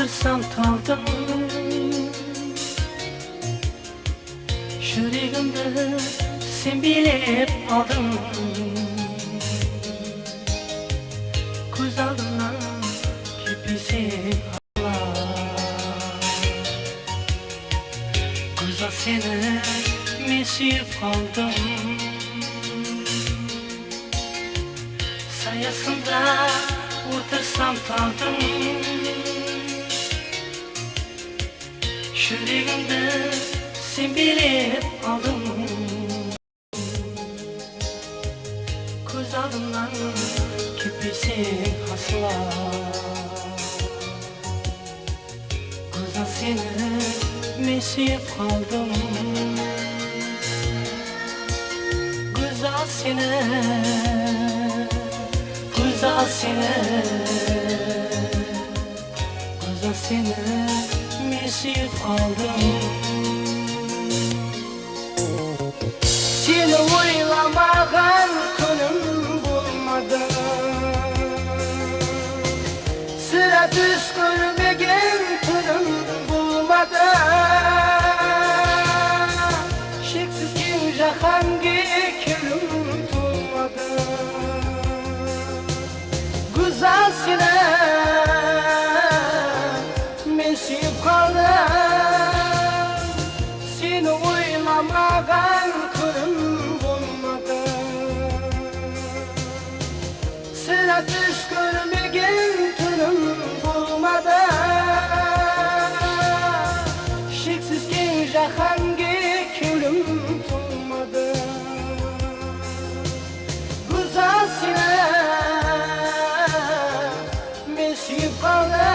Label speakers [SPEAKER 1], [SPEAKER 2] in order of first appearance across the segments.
[SPEAKER 1] o'tirsam toldim yuragimni sen bilib olding. Ko'z oldimdan ketmaysan go'zal seni men suyib qoldim. Sayasında o'tirsam toldim yuragimni sen bilib olding. Ko'z oldimdan ketmaysan aslo go'zal seni men suyib qoldim. Go'zal seni güzel seni men suyib qoldim. Seni o'ylamagan kunim bo'lmadi, sira tush ko'rmagan kunim bo'lmadi. Cheksiz keng jahonga ko'nglim to'lmadi. Güzel seni men suyib qoldim. Seni o'ylamagan kunim bo'lmadi, sira tush ko'rmagan kunim bo'lmadi. Cheksiz keng jahonga ko'nglim to'lmadi. Güzel seni men suyib qoldim.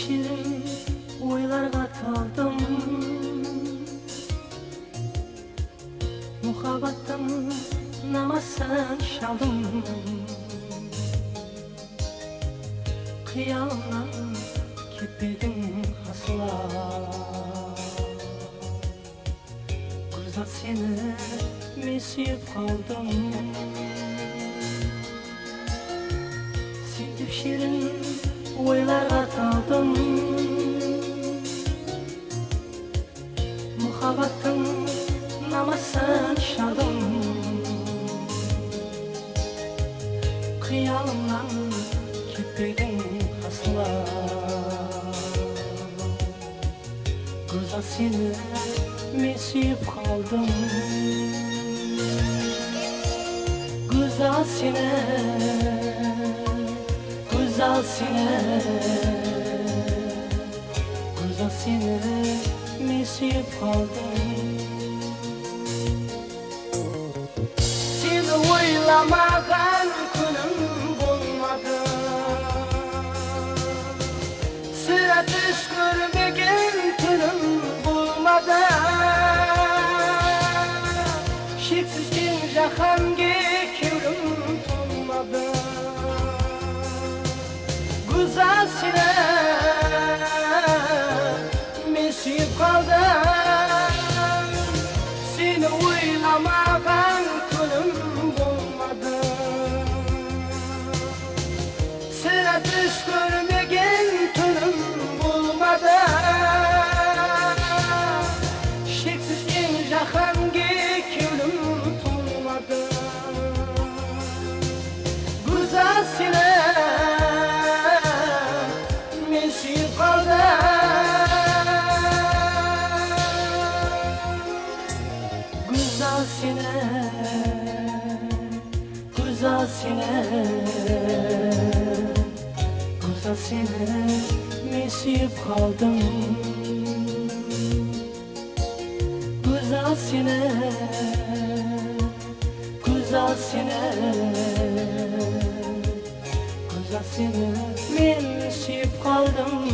[SPEAKER 1] Şirin oylarga daldım, muhabbetim namasan çaldım. Kıyamdan ketmedin asla güzel seni men suyib qoldim. Sen deb shirin o'ylarga daldim, muhabbetim namasan çaldım. Kıyamdan ketmedin asla güzel seni men suyib qoldim. Güzel seni güzel seni men suyib qoldim. Seni o'ylamagan kunim bo'lmadi, sira tush ko'rmagan kunim bo'lmadi. Cheksiz keng jahonga ko'nglim to'lmadi. Güzel seni men suyib qoldim. Seni o'ylamagan kunim bo'lmadi, sira tush ko'rmagan kunim bo'lmadi. Cheksiz keng jahonga ko'nglim to'lmadi. Güzel seni men suyib qoldim. Güzel seni men suyib qoldim. Güzel seni seni men suyup kaldım